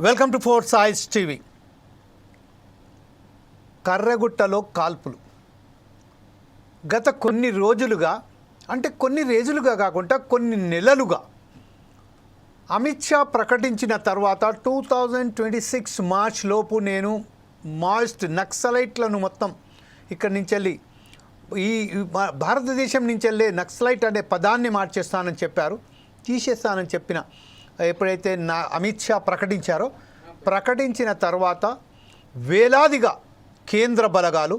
Welcome to four సైజ్ TV. కర్రగుట్టలో కాల్పులు గత కొన్ని రోజులుగా, అంటే కొన్ని రోజులుగా కాకుండా కొన్ని నెలలుగా అమిత్ షా ప్రకటించిన తర్వాత 2026 మార్చ్ లోపు నేను మాయిస్ట్ నక్సలైట్లను మొత్తం ఇక్కడి నుంచి వెళ్ళి ఈ భారతదేశం నుంచి వెళ్ళే నక్సలైట్ అనే పదాన్ని మార్చేస్తానని చెప్పారు, తీసేస్తానని చెప్పిన ఎప్పుడైతే అమిత్ షా ప్రకటించారో, ప్రకటించిన తర్వాత వేలాదిగా కేంద్ర బలగాలు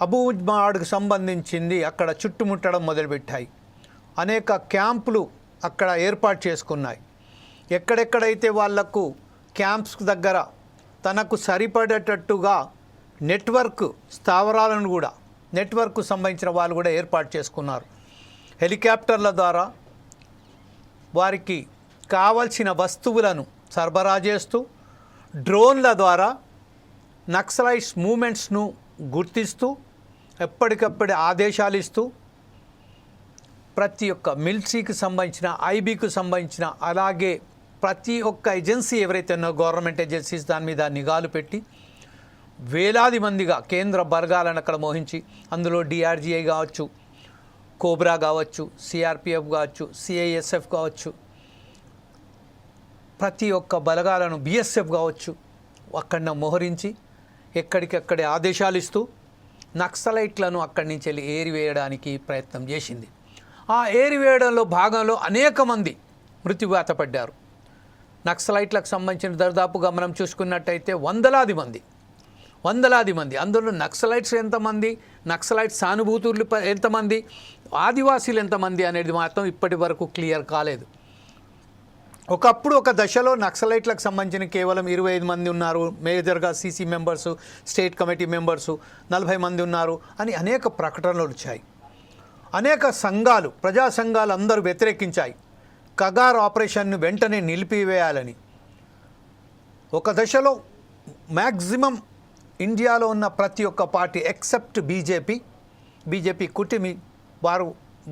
అబూజ్మాడ్కు సంబంధించింది అక్కడ చుట్టుముట్టడం మొదలుపెట్టాయి. అనేక క్యాంపులు అక్కడ ఏర్పాటు చేసుకున్నాయి. ఎక్కడెక్కడైతే వాళ్లకు క్యాంప్స్ దగ్గర తనకు సరిపడేటట్టుగా నెట్వర్క్ స్థావరాలను కూడా, నెట్వర్క్ సంబంధించిన వాళ్ళు కూడా ఏర్పాటు చేసుకున్నారు. హెలికాప్టర్ల ద్వారా వారికి కావలసిన వస్తువులను సరఫరా చేస్తూ, డ్రోన్ల ద్వారా నక్సలైట్స్ మూమెంట్స్ను గుర్తిస్తూ, ఎప్పటికప్పుడు ఆదేశాలు ఇస్తూ, ప్రతి ఒక్క మిలిటరీకి సంబంధించిన, ఐబీకి సంబంధించిన, అలాగే ప్రతి ఒక్క ఏజెన్సీ ఎవరైతే ఉన్నారో గవర్నమెంట్ ఏజెన్సీస్ దాని మీద నిఘాలు పెట్టి వేలాది మందిగా కేంద్ర బలగాలను అక్కడ మోహించి, అందులో డిఆర్జీఐ కావచ్చు, కోబ్రా కావచ్చు, సిఆర్పిఎఫ్ కావచ్చు, సిఐఎస్ఎఫ్ కావచ్చు, ప్రతి ఒక్క బలగాలను బిఎస్ఎఫ్ కావచ్చు అక్కడ మోహరించి ఎక్కడికక్కడే ఆదేశాలు ఇస్తూ నక్సలైట్లను అక్కడి నుంచి వెళ్ళి ఏరివేయడానికి ప్రయత్నం చేసింది. ఆ ఏరివేయడంలో భాగంలో అనేక మంది మృత్యువాత పడ్డారు. నక్సలైట్లకు సంబంధించిన దాదాపుగా మనం చూసుకున్నట్టయితే వందలాది మంది, అందులో నక్సలైట్స్ ఎంతమంది, నక్సలైట్ సానుభూతులు ఎంతమంది, ఆదివాసీలు ఎంతమంది అనేది మాత్రం ఇప్పటి వరకు క్లియర్ కాలేదు. ఒకప్పుడు ఒక దశలో నక్సలైట్లకు సంబంధించిన కేవలం 25 మంది ఉన్నారు, మేజర్గా CC members, state committee members 40 మంది ఉన్నారు అని అనేక ప్రకటనలు వచ్చాయి. అనేక సంఘాలు, ప్రజా సంఘాలు అందరూ వ్యతిరేకించాయి. కగార్ ఆపరేషన్ను వెంటనే నిలిపివేయాలని. ఒక దశలో మ్యాక్సిమం ఇండియాలో ఉన్న ప్రతి ఒక్క పార్టీ ఎక్సెప్ట్ బీజేపీ కుటిమి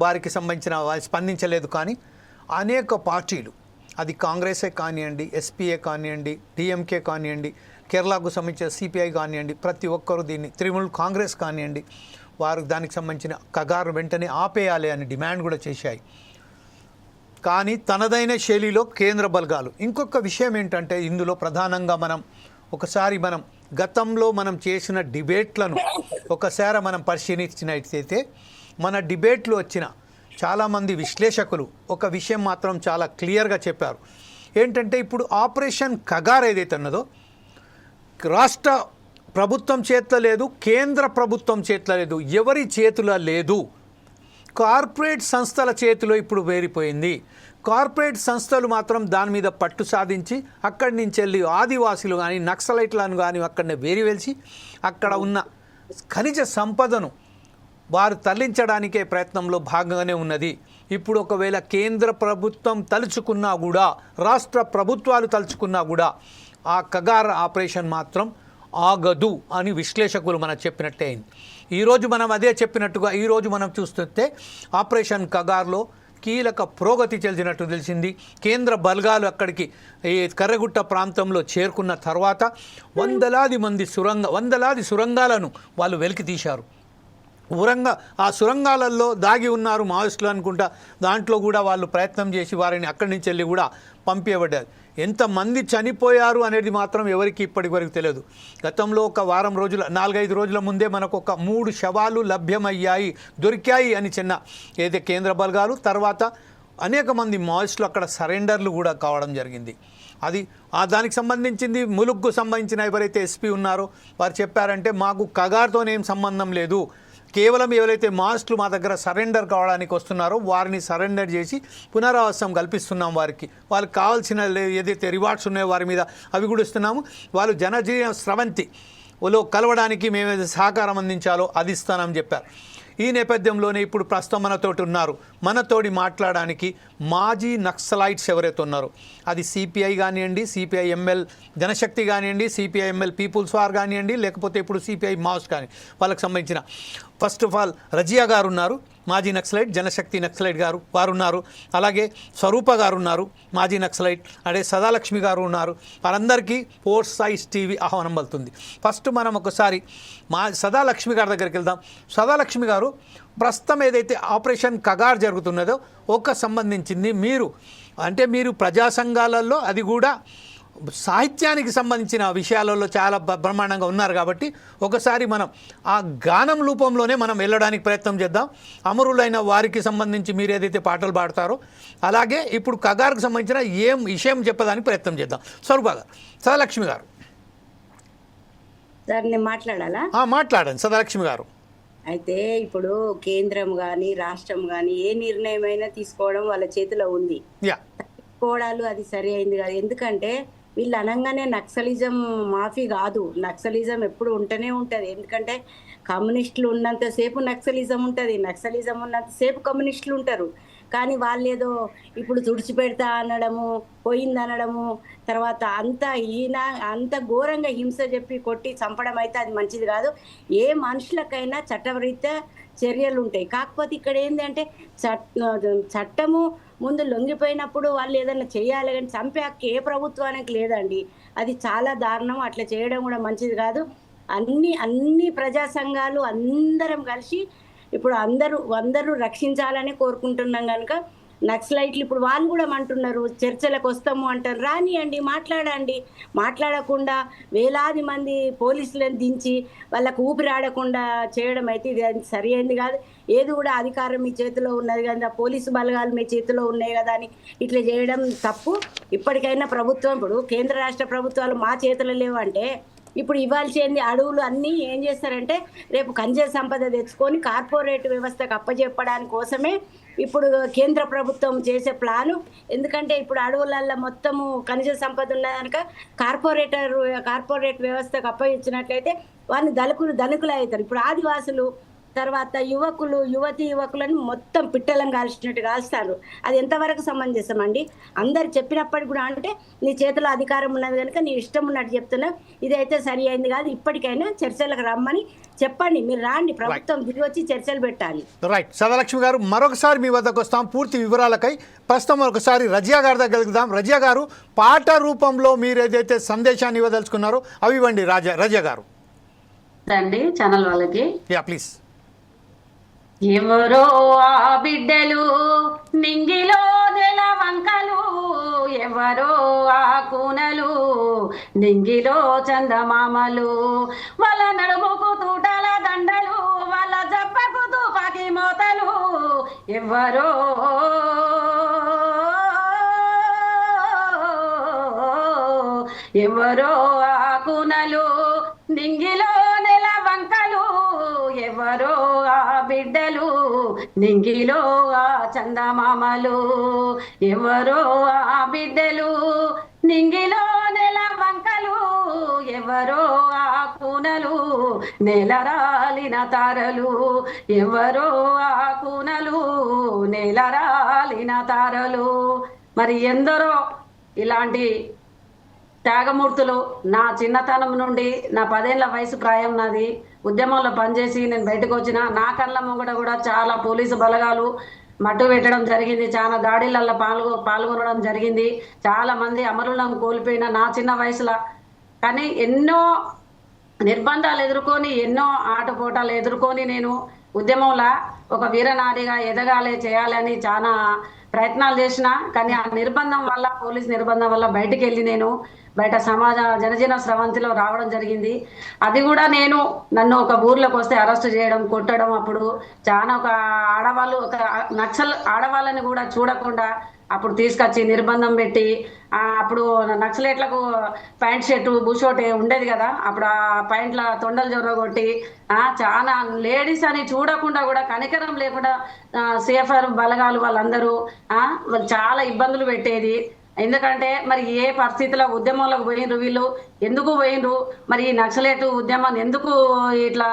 వారికి సంబంధించిన స్పందించలేదు. కానీ అనేక పార్టీలు, అది కాంగ్రెసే కానివ్వండి, ఎస్పీఏ కానివ్వండి, డిఎంకే కానివ్వండి, కేరళకు సంబంధించిన సిపిఐ కానివ్వండి, ప్రతి ఒక్కరూ దీన్ని, తృణమూల్ కాంగ్రెస్ కానివ్వండి, వారు దానికి సంబంధించిన కగారు వెంటనే ఆపేయాలి అని డిమాండ్ కూడా చేశాయి. కానీ తనదైన శైలిలో కేంద్ర బలగాలు. ఇంకొక విషయం ఏంటంటే ఇందులో ప్రధానంగా మనం గతంలో చేసిన డిబేట్లను ఒకసారి మనం పరిశీలించినట్లయితే మన డిబేట్లు వచ్చిన చాలామంది విశ్లేషకులు ఒక విషయం మాత్రం చాలా క్లియర్గా చెప్పారు. ఏంటంటే ఇప్పుడు ఆపరేషన్ కగార్ ఏదైతే ఉన్నదో రాష్ట్ర ప్రభుత్వం చేతిలో లేదు, కేంద్ర ప్రభుత్వం చేతిలో లేదు, ఎవరి చేతిలో లేదు, కార్పొరేట్ సంస్థల చేతిలో ఇప్పుడు వేరిపోయింది. కార్పొరేట్ సంస్థలు మాత్రం దాని మీద పట్టు సాధించి అక్కడి నుంచి వెళ్ళి ఆదివాసులు కానీ నక్సలైట్లను కానీ అక్కడనే వేరివేల్చి అక్కడ ఉన్న ఖనిజ సంపదను వారు తరలించడానికే ప్రయత్నంలో భాగంగానే ఉన్నది. ఇప్పుడు ఒకవేళ కేంద్ర ప్రభుత్వం తలుచుకున్నా కూడా, రాష్ట్ర ప్రభుత్వాలు తలుచుకున్నా కూడా ఆ కగార్ ఆపరేషన్ మాత్రం ఆగదు అని విశ్లేషకులు మనకు చెప్పినట్టే అయింది. ఈరోజు మనం అదే చెప్పినట్టుగా ఈరోజు మనం చూస్తుంటే ఆపరేషన్ కగార్లో కీలక పురోగతి చెందినట్టు తెలిసింది. కేంద్ర బలగాలు అక్కడికి ఈ కర్రగుట్ట ప్రాంతంలో చేరుకున్న తర్వాత వందలాది సురంగాలను వాళ్ళు వెలికి తీశారు. ఆ సురంగాలలో దాగి ఉన్నారు మావోయిస్టులు అనుకుంటా. దాంట్లో కూడా వాళ్ళు ప్రయత్నం చేసి వారిని అక్కడి నుంచి వెళ్ళి కూడా పంపించబడ్డారు. ఎంతమంది చనిపోయారు అనేది మాత్రం ఎవరికి ఇప్పటి వరకు తెలియదు. గతంలో ఒక 4-5 రోజుల ముందే మనకు ఒక 3 శవాలు దొరికాయి అని ఏదైతే కేంద్ర బలగాలు, తర్వాత అనేక మంది మావోయిస్టులు అక్కడ సరెండర్లు కూడా కావడం జరిగింది. దానికి సంబంధించింది ములుగ్కు సంబంధించిన ఎవరైతే ఎస్పీ ఉన్నారో వారు చెప్పారంటే మాకు కగార్తోనేం సంబంధం లేదు, కేవలం ఎవరైతే మావోయిస్టులు మా దగ్గర సరెండర్ కావడానికి వస్తున్నారో వారిని సరెండర్ చేసి పునరావాసం కల్పిస్తున్నాం. వాళ్ళకి కావాల్సిన ఏదైతే రివార్డ్స్ ఉన్నాయో వారి మీద అవి కూడా ఇస్తున్నాము. వాళ్ళు జనజీవన స్రవంతిలో కలవడానికి మేము సహకారం అందించాలో అది ఇస్తానని చెప్పారు. ఈ నేపథ్యంలోనే ఇప్పుడు ప్రస్తుతం మనతోటి మాట్లాడడానికి మాజీ నక్సలైట్స్ ఎవరైతే ఉన్నారో, అది సిపిఐ కానివ్వండి, సిపిఐ ఎంఎల్ జనశక్తి కానివ్వండి, సిపిఐ ఎంఎల్ పీపుల్స్ వార్ కానివ్వండి, లేకపోతే ఇప్పుడు సిపిఐ మావోస్ కానీ వాళ్ళకి సంబంధించిన ఫస్ట్ ఆఫ్ ఆల్ రజియా గారు ఉన్నారు. మాజీ నక్సలైట్, జనశక్తి నక్సలైట్ గారు వారు ఉన్నారు. అలాగే స్వరూప గారు ఉన్నారు, మాజీ నక్సలైట్. అదే సదాలక్ష్మి గారు ఉన్నారు. వారందరికీ ఫోర్స్ సైజ్ టీవీ ఆహ్వానం పలుతుంది. ఫస్ట్ మనం ఒకసారి సదాలక్ష్మి గారి దగ్గరికి వెళ్దాం. సదాలక్ష్మి గారు, ప్రస్తుతం ఏదైతే ఆపరేషన్ కగార్ జరుగుతున్నదో ఒక సంబంధించింది మీరు ప్రజా సంఘాలలో, అది కూడా సాహిత్యానికి సంబంధించిన విషయాలలో చాలా బ్రహ్మాండంగా ఉన్నారు కాబట్టి ఒకసారి మనం ఆ గానం రూపంలోనే మనం వెళ్ళడానికి ప్రయత్నం చేద్దాం. అమరులైన వారికి సంబంధించి మీరు ఏదైతే పాటలు పాడతారో అలాగే ఇప్పుడు కగార్కు సంబంధించిన విషయం చెప్పడానికి ప్రయత్నం చేద్దాం. స్వరూప గారు, సదాలక్ష్మి గారు మాట్లాడాలా? మాట్లాడండి సదాలక్ష్మి గారు. అయితే ఇప్పుడు కేంద్రం కానీ రాష్ట్రం కానీ ఏ నిర్ణయం అయినా తీసుకోవడం వాళ్ళ చేతిలో ఉంది. తీసుకోవడాలు అది సరి అయింది కాదు. ఎందుకంటే వీళ్ళు అనగానే నక్సలిజం మాఫీ కాదు. నక్సలిజం ఎప్పుడు ఉంటూనే ఉంటుంది. ఎందుకంటే కమ్యూనిస్టులు ఉన్నంతసేపు నక్సలిజం ఉంటుంది, నక్సలిజం ఉన్నంతసేపు కమ్యూనిస్టులు ఉంటారు. కానీ వాళ్ళు ఏదో ఇప్పుడు తుడిచిపెడతా అనడము, పోయిందనడము, తర్వాత అంత ఘోరంగా హింస చెప్పి కొట్టి చంపడం అయితే అది మంచిది కాదు. ఏ మనుషులకైనా చట్టరీత్యా చర్యలు ఉంటాయి. కాకపోతే ఇక్కడ ఏంటంటే చట్టము ముందు లొంగిపోయినప్పుడు వాళ్ళు ఏదైనా చేయాలి, కానీ చంపే హక్కు ఏ ప్రభుత్వానికి లేదండి. అది చాలా దారుణం. అట్లా చేయడం కూడా మంచిది కాదు. అన్ని ప్రజా సంఘాలు అందరం కలిసి ఇప్పుడు అందరూ రక్షించాలని కోరుకుంటున్నాం. కనుక నక్సలైట్లు ఇప్పుడు వాళ్ళు కూడా అంటున్నారు చర్చలకు వస్తాము అంటారు. రానియండి, మాట్లాడండి. మాట్లాడకుండా వేలాది మంది పోలీసులను దించి వాళ్ళకు ఊపిరాడకుండా చేయడం అయితే ఇది సరి అయింది కాదు. ఏది కూడా అధికారం మీ చేతిలో ఉన్నది కదా, పోలీసు బలగాలు మీ చేతిలో ఉన్నాయి కదా అని ఇట్లా చేయడం తప్పు. ఇప్పటికైనా ప్రభుత్వం, ఇప్పుడు కేంద్ర రాష్ట్ర ప్రభుత్వాలు మా చేతిలో లేవంటే ఇప్పుడు ఇవ్వాల్సింది అడవులు అన్నీ ఏం చేస్తారంటే రేపు ఖనిజ సంపద తెచ్చుకొని కార్పొరేట్ వ్యవస్థకు అప్పచెప్పడానికి కోసమే ఇప్పుడు కేంద్ర ప్రభుత్వం చేసే ప్లాను. ఎందుకంటే ఇప్పుడు అడవులల్లో మొత్తము ఖనిజ సంపద ఉన్నదనుక కార్పొరేట్ వ్యవస్థకు అప్పగించినట్లయితే వాళ్ళు ధనికులు అవుతారు. ఇప్పుడు ఆదివాసులు, తర్వాత యువకులను మొత్తం పిట్టలను కాల్చినట్టు కాల్స్తారు. అది ఎంతవరకు సమంజసం అండి? అందరు చెప్పినప్పటికి కూడా అంటే నీ చేతిలో అధికారం ఉన్నది కనుక నీ ఇష్టం ఉన్నట్టు చెప్తున్నా, ఇదైతే సరి అయింది కాదు. ఇప్పటికైనా చర్చలకు రమ్మని చెప్పండి. మీరు రాండి, ప్రభుత్వం దిగి వచ్చి చర్చలు పెట్టాలి. రైట్. సదాలక్ష్మి గారు, మరొకసారి మీ వద్దకు వస్తాం పూర్తి వివరాలకై. ప్రస్తుతం ఒకసారి రజియా గారి దగ్గరికి వెళ్దాం. రజియా గారు, పాట రూపంలో మీరు ఏదైతే సందేశాన్ని ఇవ్వదలుచుకున్నారో అవి ఇవ్వండి. రజియా గారు ఛానల్ వాళ్ళకి ప్లీజ్. ఎవరో ఆ బిడ్డలు నింగిలో నెల వంకలు, ఎవరో ఆ కూనలు నింగిలో చందమామలు, వాళ్ళ నడుముకు తూటాల దండలు, వాళ్ళ జప్పకు తుపాకి మోతలు, ఎవరో ఆ కూనలు నింగిలో నెల వంకలు, ఎవరో ఆ బిడ్డలు నింగిలో ఆ చందమామలు, ఎవరో ఆ బిడ్డలు నింగిలో నెల వంకలు, ఎవరో ఆ కూనలు నేలరాలిన తారలు, ఎవరో ఆ కూనలు నేలరాలిన తారలు. మరి ఎందరో ఇలాంటి త్యాగమూర్తులు నా చిన్నతనం నుండి, నా 10 ఏళ్ల వయసు ప్రాయం నాది, ఉద్యమంలో పనిచేసి నేను బయటకు వచ్చిన, నా కళ్ళ ముంగట కూడా చాలా పోలీసు బలగాలు మట్టు పెట్టడం జరిగింది, చాలా దాడులలో పాల్గొనడం జరిగింది, చాలా మంది అమరులను కోల్పోయిన నా చిన్న వయసులో. కానీ ఎన్నో నిర్బంధాలు ఎదుర్కొని, ఎన్నో ఆటపోటాలు ఎదుర్కొని నేను ఉద్యమంలో ఒక వీరనారిగా ఎదగాలి, చేయాలని చాలా ప్రయత్నాలు చేసిన. కానీ ఆ నిర్బంధం వల్ల, పోలీస్ నిర్బంధం వల్ల బయటికి వెళ్ళి నేను బయట జనజీవన స్రవంతిలో రావడం జరిగింది. అది కూడా నన్ను ఒక ఊర్లోకి వస్తే అరెస్ట్ చేయడం, కొట్టడం, అప్పుడు చాలా ఒక నక్సల్ ఆడవాళ్ళని కూడా చూడకుండా అప్పుడు తీసుకొచ్చి నిర్బంధం పెట్టి, అప్పుడు నక్సలేట్లకు ప్యాంట్ షర్టు బుషోట్ ఉండేది కదా, అప్పుడు ఆ ప్యాంట్ల తొండలు జొరగొట్టి చాలా లేడీస్ అని చూడకుండా కూడా, కనికరం లేకుండా సేఫర్ బలగాలు వాళ్ళందరూ చాలా ఇబ్బందులు పెట్టేది. ఎందుకంటే మరి ఏ పరిస్థితిలో ఉద్యమంలోకి పోయినరు వీళ్ళు, ఎందుకు పోయినరు, మరి ఈ నక్సలేటు ఉద్యమాన్ని ఎందుకు ఇట్లా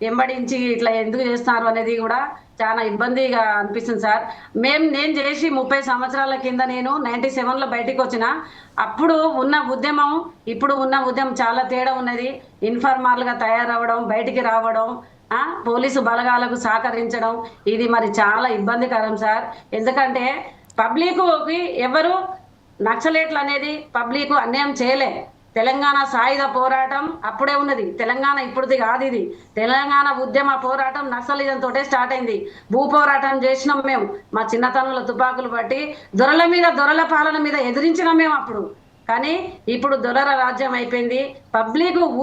ఎంబడించి ఇట్లా ఎందుకు చేస్తున్నారు అనేది కూడా చాలా ఇబ్బందిగా అనిపిస్తుంది సార్. నేను చేసి 30 సంవత్సరాల కింద నేను 97లో బయటికి వచ్చిన. అప్పుడు ఉన్న ఉద్యమం ఇప్పుడు ఉన్న ఉద్యమం చాలా తేడా ఉన్నది. ఇన్ఫార్మర్లుగా తయారవడం, బయటికి రావడం, పోలీసు బలగాలకు సహకరించడం ఇది మరి చాలా ఇబ్బందికరం సార్. ఎందుకంటే పబ్లిక్కి ఎవరు నక్సలేట్లు అనేది పబ్లిక్ అన్యాయం చేయలే. తెలంగాణ సాయుధ పోరాటం అప్పుడే ఉన్నది, తెలంగాణ ఇప్పుడుది కాదు. ఇది తెలంగాణ ఉద్యమ పోరాటం నక్సలిజం తోటే స్టార్ట్ అయింది. భూ పోరాటం చేసినాం మేము, మా చిన్నతనంలో తుపాకులు పట్టి దొరల పాలన మీద ఎదిరించినాం మేము అప్పుడు. కానీ ఇప్పుడు దొరల రాజ్యం అయిపోయింది.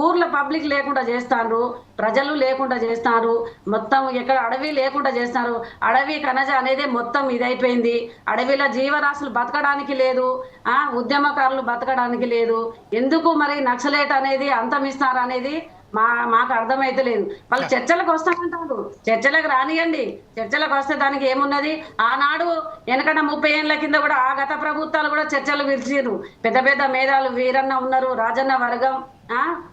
ఊర్ల పబ్లిక్ లేకుండా చేస్తారు, ప్రజలు లేకుండా చేస్తారు, మొత్తం ఎక్కడ అడవి లేకుండా చేస్తారు. అడవి కనజ అనేది మొత్తం ఇదైపోయింది. అడవిలో జీవరాశులు బతకడానికి లేదు, ఉద్యమకారులు బతకడానికి లేదు. ఎందుకు మరి నక్సలేట్ అనేది అంతమిస్తారు అనేది మాకు అర్థమైతే లేదు. వాళ్ళు చర్చలకు వస్తామంటారు, చర్చలకు రానియండి. చర్చలకు వస్తే దానికి ఏమున్నది? ఆనాడు వెనకట 30 ఏళ్ల కింద కూడా ఆ గత ప్రభుత్వాలు కూడా చర్చలు పిలిచిరు. పెద్ద పెద్ద మేధాలు వీరన్న ఉన్నారు, రాజన్న వర్గం,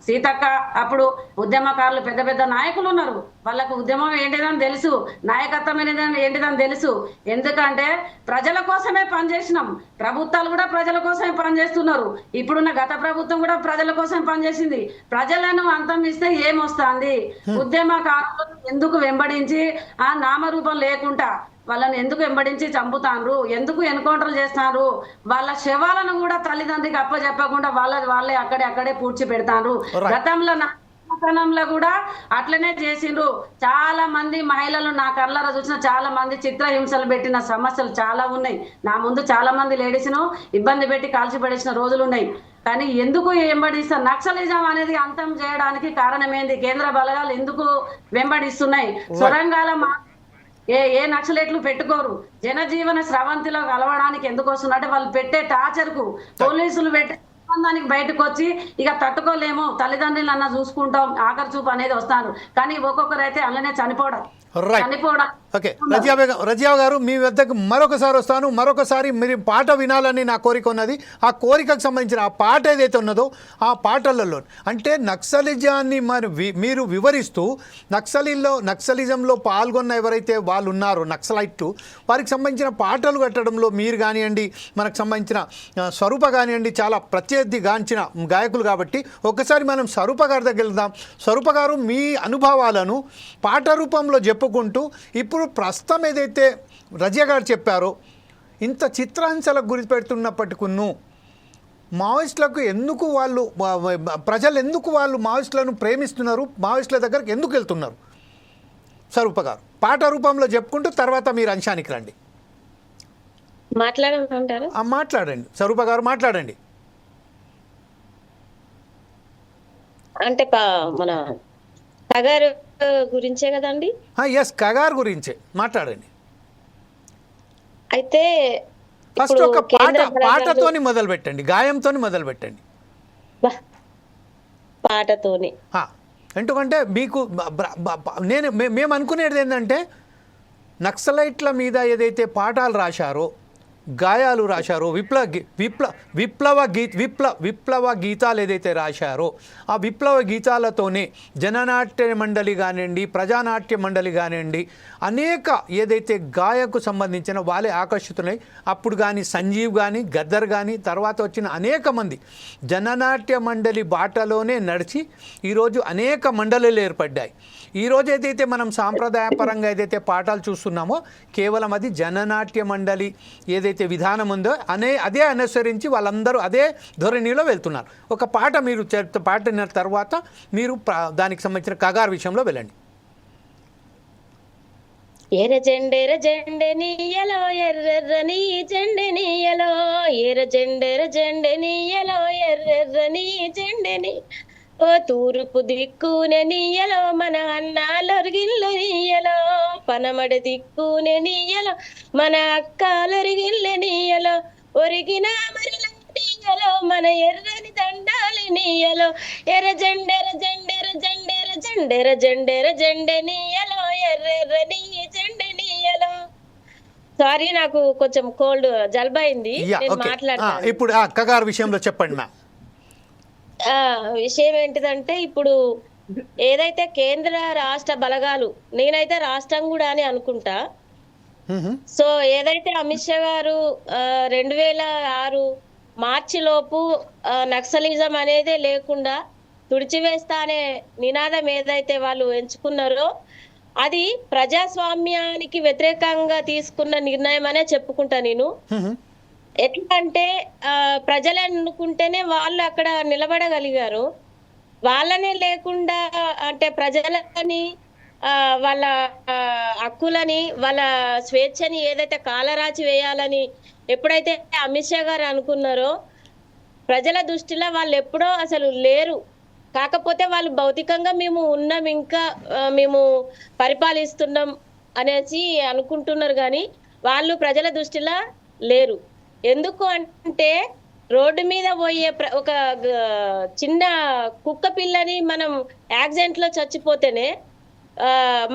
సీతక్క, అప్పుడు ఉద్యమకారులు పెద్ద పెద్ద నాయకులు ఉన్నారు. వాళ్ళకు ఉద్యమం ఏంటిదని తెలుసు, నాయకత్వం ఏంటిదని తెలుసు. ఎందుకంటే ప్రజల కోసమే పనిచేసినాం. ప్రభుత్వాలు కూడా ప్రజల కోసమే పనిచేస్తున్నారు. ఇప్పుడున్న గత ప్రభుత్వం కూడా ప్రజల కోసం పనిచేసింది. ప్రజలను అంతం ఇస్తే ఏమొస్తుంది? ఉద్యమకారులు ఎందుకు వెంబడించి నామరూపం లేకుండా వాళ్ళని ఎందుకు వెంబడించి చంపుతారు? ఎందుకు ఎన్కౌంటర్లు చేస్తారు? వాళ్ళ శవాలను కూడా తల్లిదండ్రికి అప్పచెప్పకుండా వాళ్ళే అక్కడే పూడ్చి పెడతారు. గతంలో కూడా అట్లనే చేసిండ్రు. చాలా మంది మహిళలు నా కళ్ళలో చూసిన చాలా మంది చిత్రహింసలు పెట్టిన సమస్యలు చాలా ఉన్నాయి. నా ముందు చాలా మంది లేడీస్ను ఇబ్బంది పెట్టి కాల్చిపడేసిన రోజులు ఉన్నాయి. కానీ ఎందుకు వెంబడిస్తారు? నక్సలిజం అనేది అంతం చేయడానికి కారణమేంది? కేంద్ర బలగాలు ఎందుకు వెంబడిస్తున్నాయి? సొరంగాల ఏ నక్సలేట్లు పెట్టుకోరు. జనజీవన స్రవంతిలో కలవడానికి ఎందుకు వస్తున్నట్టే వాళ్ళు పెట్టే టార్చర్కు పోలీసులు పెట్టే దానికి బయటకు వచ్చి ఇక తట్టుకోలేము, తల్లిదండ్రులు అన్న చూసుకుంటాం, ఆఖరి చూపు అనేది వస్తారు. కానీ ఒక్కొక్కరు అయితే అలానే చనిపోవడం. ఓకే, రజియా గారు మీ వద్దకు మరొకసారి వస్తాను. మరొకసారి మీరు పాట వినాలని నా కోరిక ఉన్నది. ఆ కోరికకు సంబంధించిన ఆ పాట ఏదైతే ఉన్నదో ఆ పాటలలో అంటే నక్సలిజాన్ని మీరు వివరిస్తూ నక్సలిజంలో పాల్గొన్న ఎవరైతే వాళ్ళు ఉన్నారో నక్సలైట్, వారికి సంబంధించిన పాటలు కట్టడంలో మీరు కానివ్వండి, మనకు సంబంధించిన స్వరూప కానివ్వండి, చాలా ప్రత్యర్థిగాంచిన గాయకులు కాబట్టి ఒకసారి మనం స్వరూప గారి దగ్గర వెళ్దాం. స్వరూప గారు మీ అనుభవాలను పాట రూపంలో చెప్పుకుంటూ ఇప్పుడు ప్రస్తుతం ఏదైతే రజియా గారు చెప్పారో ఇంత చిత్రహింసలకు గురి పెడుతున్నప్పటికీ మావోయిస్టులకు ఎందుకు ప్రజలు ఎందుకు మావోయిస్టులను ప్రేమిస్తున్నారు, మావోయిస్టుల దగ్గరకు ఎందుకు వెళ్తున్నారు? స్వరూప గారు పాట రూపంలో చెప్పుకుంటూ తర్వాత మీరు అంశానికి రండి. మాట్లాడండి స్వరూప గారు, మాట్లాడండి. అంటే మన కగారు గురించే కదండి? ఎస్, కగారు గురించే మాట్లాడండి. అయితే ఫస్ట్ ఒక పాటతోని మొదలు పెట్టండి, గాయంతో మొదలు పెట్టండి. పాటతోని ఎందుకంటే మీకు మేము అనుకునేది ఏంటంటే నక్సలైట్ల మీద ఏదైతే పాఠాలు రాశారో, గాయాలు రాశారో, విప్లవ గీతాలు ఏదైతే రాశారో ఆ విప్లవ గీతాలతోనే జననాట్య మండలి కానివ్వండి, ప్రజానాట్య మండలి కానివ్వండి, అనేక ఏదైతే గాయకు సంబంధించిన వాళ్ళే ఆకర్షితున్నాయి. అప్పుడు కానీ సంజీవ్ కానీ, గద్దర్ కానీ, తర్వాత వచ్చిన అనేక మంది జననాట్య మండలి బాటలోనే నడిచి ఈరోజు అనేక మండలిలు ఏర్పడ్డాయి. ఈరోజు ఏదైతే మనం సాంప్రదాయపరంగా ఏదైతే పాఠాలు చూస్తున్నామో కేవలం అది జననాట్య మండలి ఏదైతే విధానం ఉందో అదే అనుసరించి వాళ్ళందరూ అదే ధోరణిలో వెళ్తున్నారు. ఒక పాట మీరు పాడిన తర్వాత మీరు దానికి సంబంధించిన కగారు విషయంలో వెళ్ళండి. ఎర్ర జెండె నీయలో ఎర్రెర్రని జెండె నీయలో, ఎర్ర జెండె నీయలో ఎర్రెర్రని జెండెని, ఓ తూర్పు దిక్కునే నీయలో మన అన్నాలొరిగిల్లు నీయలో, పనమడి దిక్కునే నీయలో మన అక్కలొరిగిల్లు నీయలో, ఒరిగిన మరి నీయలో మన ఎర్రని దండాలి నీయలో, ఎర్ర జెండె నీయలో ఎర్రెర్రని జెండె నీయలో. సారీ, నాకు కొంచెం కోల్డ్ జలుబైంది, మాట్లాడతాను. ఇప్పుడు కగారు విషయంలో చెప్పండి మ్యామ్. విషయం ఏంటిదంటే ఇప్పుడు ఏదైతే కేంద్ర రాష్ట్ర బలగాలు, నేనైతే రాష్ట్రం కూడా అని అనుకుంటా. సో ఏదైతే అమిత్ షా గారు 2006 మార్చి లోపు నక్సలిజం అనేదే లేకుండా తుడిచివేస్తా అనే నినాదం ఏదైతే వాళ్ళు ఎంచుకున్నారో అది ప్రజాస్వామ్యానికి వ్యతిరేకంగా తీసుకున్న నిర్ణయం అనే చెప్పుకుంటా నేను. ఎట్లా అంటే ప్రజలు ఎన్నుకుంటేనే వాళ్ళు అక్కడ నిలబడగలిగారు. వాళ్ళనే లేకుండా అంటే ప్రజలని వాళ్ళ హక్కులని వాళ్ళ స్వేచ్ఛని ఏదైతే కాలరాచి వేయాలని ఎప్పుడైతే అమిత్ షా గారు అనుకున్నారో ప్రజల దృష్టిలో వాళ్ళు ఎప్పుడో అసలు లేరు. కాకపోతే వాళ్ళు భౌతికంగా మేము ఉన్నాం, ఇంకా మేము పరిపాలిస్తున్నాం అనేసి అనుకుంటున్నారు, కానీ వాళ్ళు ప్రజల దృష్టిలో లేరు. ఎందుకు అంటే రోడ్డు మీద పోయే ఒక చిన్న కుక్క పిల్లని మనం యాక్సిడెంట్ లో చచ్చిపోతేనే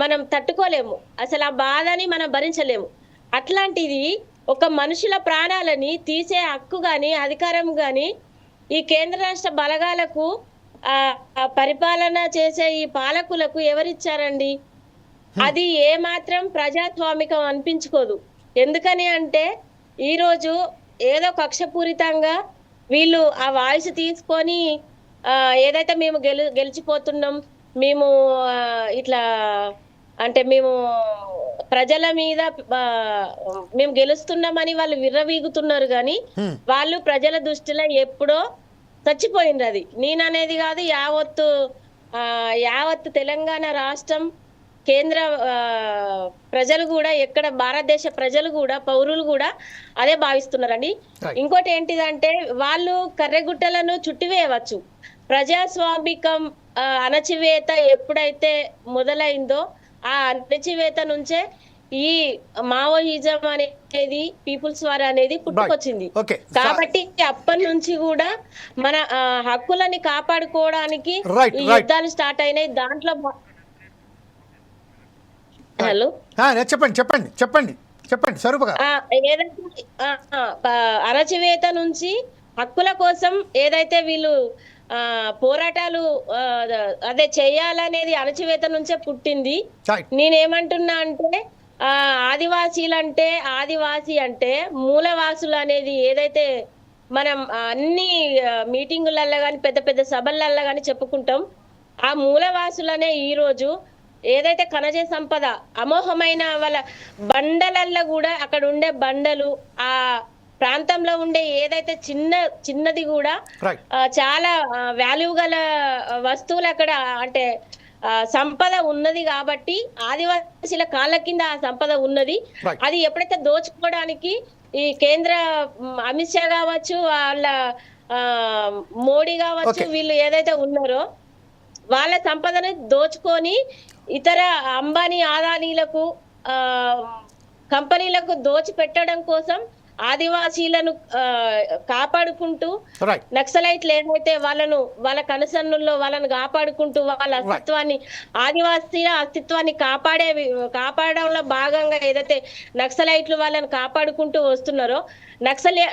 మనం తట్టుకోలేము, అసలు ఆ బాధని మనం భరించలేము. అట్లాంటిది ఒక మనుషుల ప్రాణాలని తీసే హక్కు గాని అధికారం గాని ఈ కేంద్ర రాష్ట్ర బలగాలకు పరిపాలన చేసే ఈ పాలకులకు ఎవరిచ్చారండి? అది ఏ మాత్రం ప్రజాస్వామికం అనిపించుకోదు. ఎందుకని అంటే ఈరోజు ఏదో కక్షపూరితంగా వీళ్ళు ఆ వాయిస్ తీసుకొని ఏదైతే మేము గెలిచిపోతున్నాం, మేము ఇట్లా అంటే మేము ప్రజల మీద మేము గెలుస్తున్నామని వాళ్ళు విర్రవీగుతున్నారు, కానీ వాళ్ళు ప్రజల దృష్టిలో ఎప్పుడో చచ్చిపోయింది. అది నేననేది కాదు, యావత్తు తెలంగాణ రాష్ట్రం కేంద్ర ప్రజలు కూడా, ఎక్కడ భారతదేశ ప్రజలు కూడా, పౌరులు కూడా అదే భావిస్తున్నారండి. ఇంకోటి ఏంటిదంటే వాళ్ళు కర్రెగుట్టలను చుట్టివేయవచ్చు. ప్రజాస్వామికం అణచివేత ఎప్పుడైతే మొదలైందో ఆ అణచివేత నుంచే ఈ మావోయిజం అనేది, పీపుల్స్ వార్ అనేది పుట్టుకొచ్చింది. కాబట్టి అప్పటి నుంచి కూడా మన హక్కులని కాపాడుకోవడానికి ఈ యుద్ధాలు స్టార్ట్ అయినాయి. దాంట్లో హలో చెప్పండి స్వరూప గారు. ఏదైతే అణచివేత నుంచి హక్కుల కోసం ఏదైతే వీళ్ళు పోరాటాలు అదే చేయాలనేది అణచివేత నుంచే పుట్టింది. నేనేమంటున్నా అంటే ఆదివాసి అంటే మూలవాసులు అనేది ఏదైతే మనం అన్ని మీటింగులల్లో కానీ పెద్ద పెద్ద సభలల్లో కానీ చెప్పుకుంటాం, ఆ మూలవాసులనే ఈరోజు ఏదైతే ఖనిజ సంపద అమోఘమైన వాళ్ళ బండలల్లో కూడా అక్కడ ఉండే బండలు, ఆ ప్రాంతంలో ఉండే ఏదైతే చిన్నది కూడా చాలా వాల్యూ గల వస్తువులు అక్కడ అంటే సంపద ఉన్నది. కాబట్టి ఆదివాసీల కాళ్ళ కింద ఆ సంపద ఉన్నది. అది ఎప్పుడైతే దోచుకోవడానికి ఈ కేంద్ర అమిత్ షా కావచ్చు, వాళ్ళ మోడీ కావచ్చు, వీళ్ళు ఏదైతే ఉన్నారో వాళ్ళ సంపదను దోచుకొని ఇతర అంబానీ ఆదానీలకు కంపెనీలకు దోచి పెట్టడం కోసం ఆదివాసీలను కాపాడుకుంటూ నక్సలైట్లు ఏదైతే వాళ్ళ కనుసన్నుల్లో వాళ్ళను కాపాడుకుంటూ వాళ్ళ అస్తిత్వాన్ని, ఆదివాసీల అస్తిత్వాన్ని కాపాడడంలో భాగంగా ఏదైతే నక్సలైట్లు వాళ్ళని కాపాడుకుంటూ వస్తున్నారో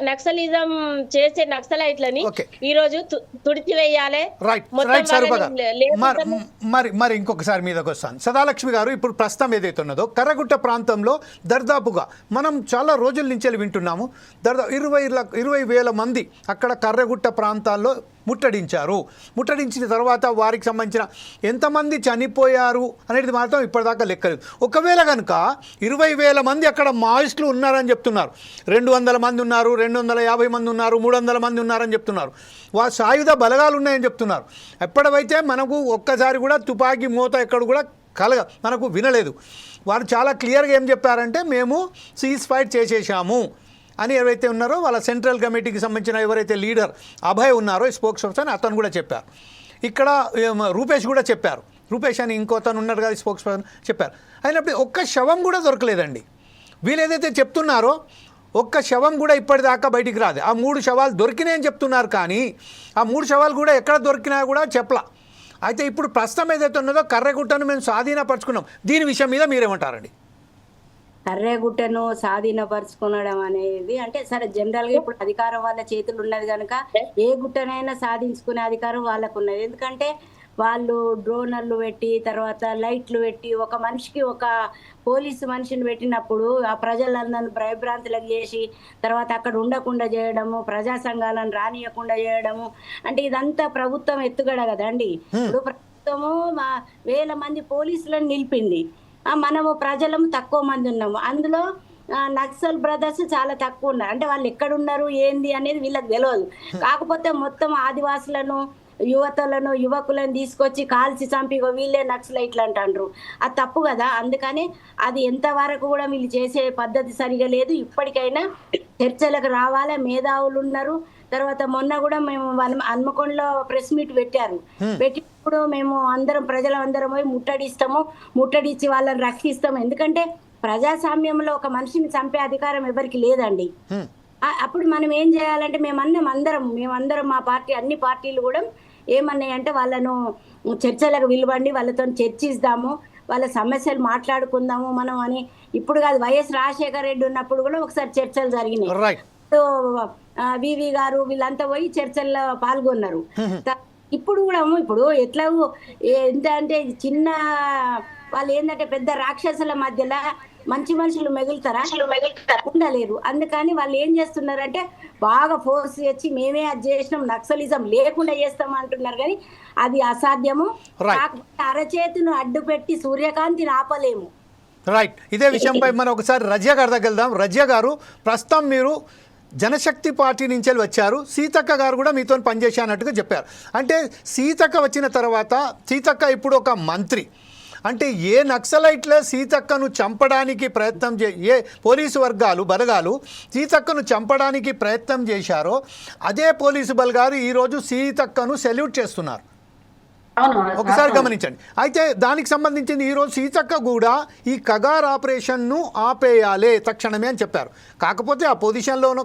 నక్సలిజం చేసే నక్సలైట్లని ఈ రోజు తుడిచివేయాలి. మరి ఇంకొకసారి మీదకి వస్తాను. సదాలక్ష్మి గారు, ఇప్పుడు ప్రస్తుతం ఏదైతే ఉన్నదో కర్రగుట్ట ప్రాంతంలో దర్దాపుగా మనం చాలా రోజుల నుంచి వింటున్నాము, 20,000 మంది అక్కడ కర్రగుట్ట ప్రాంతాల్లో ముట్టడించిన తర్వాత వారికి సంబంధించిన ఎంతమంది చనిపోయారు అనేది మాత్రం ఇప్పటిదాకా లెక్కలేదు. ఒకవేళ కనుక 20,000 మంది అక్కడ మాయిస్టులు ఉన్నారని చెప్తున్నారు, 200 మంది ఉన్నారు, 250 మంది ఉన్నారు, 300 మంది ఉన్నారని చెప్తున్నారు, సాయుధ బలగాలు ఉన్నాయని చెప్తున్నారు. ఎప్పటివైతే మనకు ఒక్కసారి కూడా తుపాకీ మోత ఎక్కడ కూడా మనకు వినలేదు. వారు చాలా క్లియర్గా ఏం చెప్పారంటే మేము సీజ్ ఫైర్ చేసేసాము అని ఎవరైతే ఉన్నారో వాళ్ళ సెంట్రల్ కమిటీకి సంబంధించిన ఎవరైతే లీడర్ అభయ్ ఉన్నారో స్పోక్స్ పర్సన్ అతను కూడా చెప్పారు. ఇక్కడ రూపేష్ కూడా చెప్పారు, రూపేష్ అని ఇంకోతను ఉన్నారు కదా స్పోక్స్ పర్సన్ చెప్పారు. అయినప్పుడు ఒక్క శవం కూడా దొరకలేదండి. వీళ్ళు ఏదైతే చెప్తున్నారో ఒక్క శవం కూడా ఇప్పటిదాకా బయటికి రాదు. ఆ 3 శవాలు దొరికినాయని చెప్తున్నారు, కానీ ఆ 3 శవాలు కూడా ఎక్కడ దొరికినా కూడా చెప్పలా. అయితే ఇప్పుడు ప్రస్తుతం ఏదైతే ఉన్నదో కర్రెగుట్టను మేము స్వాధీనపరచుకున్నాం, దీని విషయం మీద మీరేమంటారండి? కర్రెగుట్టను స్వాధీనపరచుకోవడం అనేది అంటే సరే జనరల్ గా ఇప్పుడు అధికారం వాళ్ళ చేతులు ఉన్నది కనుక ఏ గుట్టనైనా సాధించుకునే అధికారం వాళ్ళకు ఉన్నది. ఎందుకంటే వాళ్ళు డ్రోనర్లు పెట్టి తర్వాత లైట్లు పెట్టి ఒక మనిషికి ఒక పోలీసు మనిషిని పెట్టినప్పుడు ఆ ప్రజలందరిని భయభ్రాంతులకు చేసి తర్వాత అక్కడ ఉండకుండా చేయడము, ప్రజా సంఘాలను రానియకుండా చేయడము, అంటే ఇదంతా ప్రభుత్వం ఎత్తుగడ కదండి. ఇప్పుడు ప్రభుత్వము వేల మంది పోలీసులను నిలిపింది, మనము ప్రజలము తక్కువ మంది ఉన్నాము. అందులో నక్సల్ బ్రదర్స్ చాలా తక్కువ ఉన్నారు. అంటే వాళ్ళు ఎక్కడున్నారు ఏంది అనేది వీళ్ళకి తెలియదు. కాకపోతే మొత్తం ఆదివాసులను, యువకులను తీసుకొచ్చి కాల్చి చంపి వీళ్ళే నక్సలైట్లు అంటారు. అది తప్పు కదా. అందుకని అది ఎంతవరకు కూడా వీళ్ళు చేసే పద్ధతి సరిగా లేదు. ఇప్పటికైనా చర్చలకు రావాలి, మేధావులు ఉన్నారు. తర్వాత మొన్న కూడా మేము హన్మకొండలో ప్రెస్ మీట్ పెట్టారు. పెట్టినప్పుడు మేము ప్రజలందరం పోయి ముట్టడిచ్చి వాళ్ళని రక్షిస్తాము. ఎందుకంటే ప్రజాస్వామ్యంలో ఒక మనిషిని చంపే అధికారం ఎవరికి లేదండి. అప్పుడు మనం ఏం చేయాలంటే మేమందరం మా పార్టీ అన్ని పార్టీలు కూడా ఏమన్నాయంటే వాళ్ళను చర్చలకు పిలవండి, వాళ్ళతో చర్చిస్తాము, వాళ్ళ సమస్యలు మాట్లాడుకుందాము మనం అని. ఇప్పుడు కాదు, వైఎస్ రాజశేఖర రెడ్డి ఉన్నప్పుడు కూడా ఒకసారి చర్చలు జరిగినాయి. వివి గారు వీళ్ళంతా పోయి చర్చల్లో పాల్గొన్నారు. ఇప్పుడు కూడా ఎట్లా ఎంత అంటే చిన్న వాళ్ళు ఏంటంటే పెద్ద రాక్షసుల మధ్యలో మంచి మనుషులు మిగులుతారా? ఉండలేరు. అందుకని వాళ్ళు ఏం చేస్తున్నారంటే బాగా ఫోర్స్ చేసి మేమే అది చేసినాం, నక్సలిజం లేకుండా చేస్తాం అంటున్నారు. కానీ అది అసాధ్యము. అరచేతును అడ్డు పెట్టి సూర్యకాంతిని ఆపలేము. రైట్. ఇదే విషయంపై మనం ఒకసారి రజియా గారి దగ్గర వెళ్దాం. రజియా గారు, ప్రస్తుతం మీరు జనశక్తి పార్టీ నుంచి వచ్చారు, సీతక్క గారు కూడా మీతో పనిచేశానట్టుగా చెప్పారు. అంటే సీతక్క వచ్చిన తర్వాత, సీతక్క ఇప్పుడు ఒక మంత్రి, అంటే ఏ నక్సలైట్ల సీతక్కను చంపడానికి ప్రయత్నం ఏ పోలీసు బలగాలు సీతక్కను చంపడానికి ప్రయత్నం చేశారో అదే పోలీసు బలగాలు ఈరోజు సీతక్కను సెల్యూట్ చేస్తున్నారు. ఒకసారి గమనించండి. అయితే దానికి సంబంధించింది ఈరోజు సీతక్క కూడా ఈ కగార్ ఆపరేషన్ను ఆపేయాలి తక్షణమే అని చెప్పారు. కాకపోతే ఆ పొజిషన్లోనూ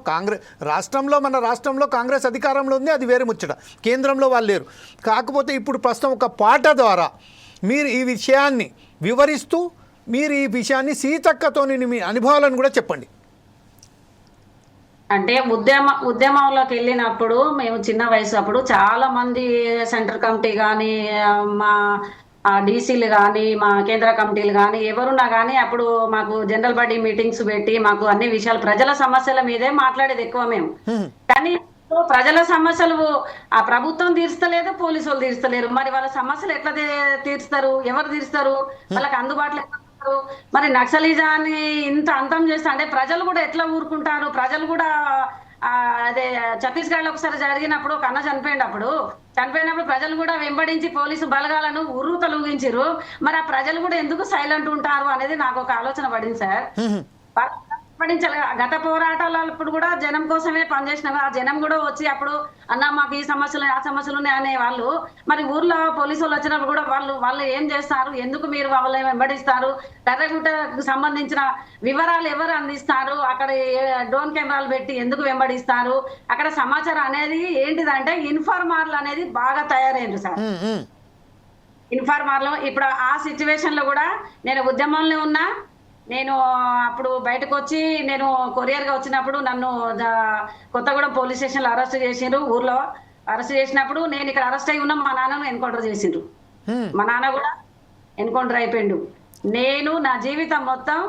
మన రాష్ట్రంలో కాంగ్రెస్ అధికారంలో ఉంది, అది వేరే ముచ్చట. కేంద్రంలో వాళ్ళు లేరు. కాకపోతే ఇప్పుడు ప్రస్తుతం ఒక పాట ద్వారా మీరు ఈ విషయాన్ని వివరిస్తూ మీరు ఈ విషయాన్ని సీతక్కతోని మీ అనుభవాలను కూడా చెప్పండి. అంటే ఉద్యమంలోకి వెళ్ళినప్పుడు మేము చిన్న వయసు అప్పుడు చాలా మంది సెంట్రల్ కమిటీ కానీ, మా డీసీలు కానీ, మా కేంద్ర కమిటీలు కానీ ఎవరున్నా కానీ అప్పుడు మాకు జనరల్ బాడీ మీటింగ్స్ పెట్టి మాకు అన్ని విషయాలు ప్రజల సమస్యల మీదే మాట్లాడేది ఎక్కువ మేము. కానీ ప్రజల సమస్యలు ఆ ప్రభుత్వం తీర్చలేదు, పోలీసు వాళ్ళు తీర్చలేరు. మరి వాళ్ళ సమస్యలు ఎట్లా తీర్స్తారు? ఎవరు తీర్స్తారు? వాళ్ళకి అందుబాటులో మరి నక్సలిజాన్ని ఇంత అంతం చేస్తా అంటే ప్రజలు కూడా ఎట్లా ఊరుకుంటారు? ప్రజలు కూడా అదే ఛత్తీస్గఢ్లో ఒకసారి జరిగినప్పుడు ఒక అన్న చనిపోయినప్పుడు ప్రజలు కూడా వెంబడించి పోలీసు బలగాలను ఉర్రూతలూగించారు. మరి ఆ ప్రజలు కూడా ఎందుకు సైలెంట్ ఉంటారు అనేది నాకు ఒక ఆలోచన పడింది సార్. గత పోరాటాలప్పుడు కూడా జనం కోసమే పనిచేసిన ఆ జనం కూడా వచ్చి అప్పుడు అన్న మాకు ఈ సమస్యలు ఆ సమస్యలు ఉన్నాయి అనే వాళ్ళు, మరి ఊర్లో పోలీసు వాళ్ళు వచ్చినప్పుడు కూడా వాళ్ళు ఏం చేస్తారు, ఎందుకు మీరు వాళ్ళని వెంబడిస్తారు, కర్రగుట్టకు సంబంధించిన వివరాలు ఎవరు అందిస్తారు, అక్కడ డ్రోన్ కెమెరాలు పెట్టి ఎందుకు వెంబడిస్తారు, అక్కడ సమాచారం అనేది ఏంటిదంటే ఇన్ఫార్మర్లు అనేది బాగా తయారైంది సార్. ఇన్ఫార్మర్లు ఇప్పుడు ఆ సిచ్యువేషన్ లో కూడా నేను ఉద్యమంలో ఉన్నా. నేను అప్పుడు బయటకు వచ్చి నేను కొరియర్గా వచ్చినప్పుడు నన్ను కొత్తగూడెం పోలీస్ స్టేషన్లో అరెస్ట్ చేసిండ్రు. ఊర్లో అరెస్ట్ చేసినప్పుడు నేను ఇక్కడ అరెస్ట్ అయి ఉన్నాం, మా నాన్నను ఎన్కౌంటర్ చేసిండ్రు. మా నాన్న కూడా ఎన్కౌంటర్ అయిపోయిండు. నేను నా జీవితం మొత్తం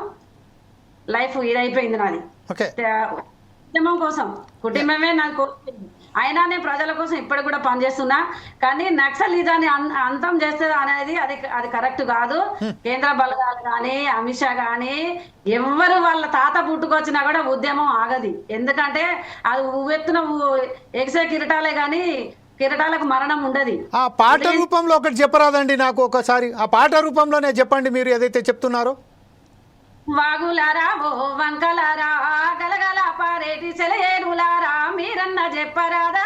లైఫ్ ఇదైపోయింది నాది. కుటుంబం కోసం, కుటుంబమే నాకు. అయినా నేను ప్రజల కోసం ఇప్పటికి కూడా పనిచేస్తున్నా. కానీ నక్సలిజాన్ని అంతం చేస్తుంది అనేది అది కరెక్ట్ కాదు. కేంద్ర బలగాలు కానీ, అమిత్ షా కానీ ఎవరు వాళ్ళ తాత పుట్టుకొచ్చినా కూడా ఉద్యమం ఆగది. ఎందుకంటే అది ఉవ్వెత్తున ఎగిసే కిరటాలే కానీ కిరటాలకు మరణం ఉండదు. ఆ పాట రూపంలో ఒకటి చెప్పరాదండి నాకు ఒకసారి? ఆ పాట రూపంలోనే చెప్పండి మీరు ఏదైతే చెప్తున్నారో. వాగులారా ఓ వంకలారా గలగల పారేటి సెలయేరులారా మీరన్న చెప్పరాదా,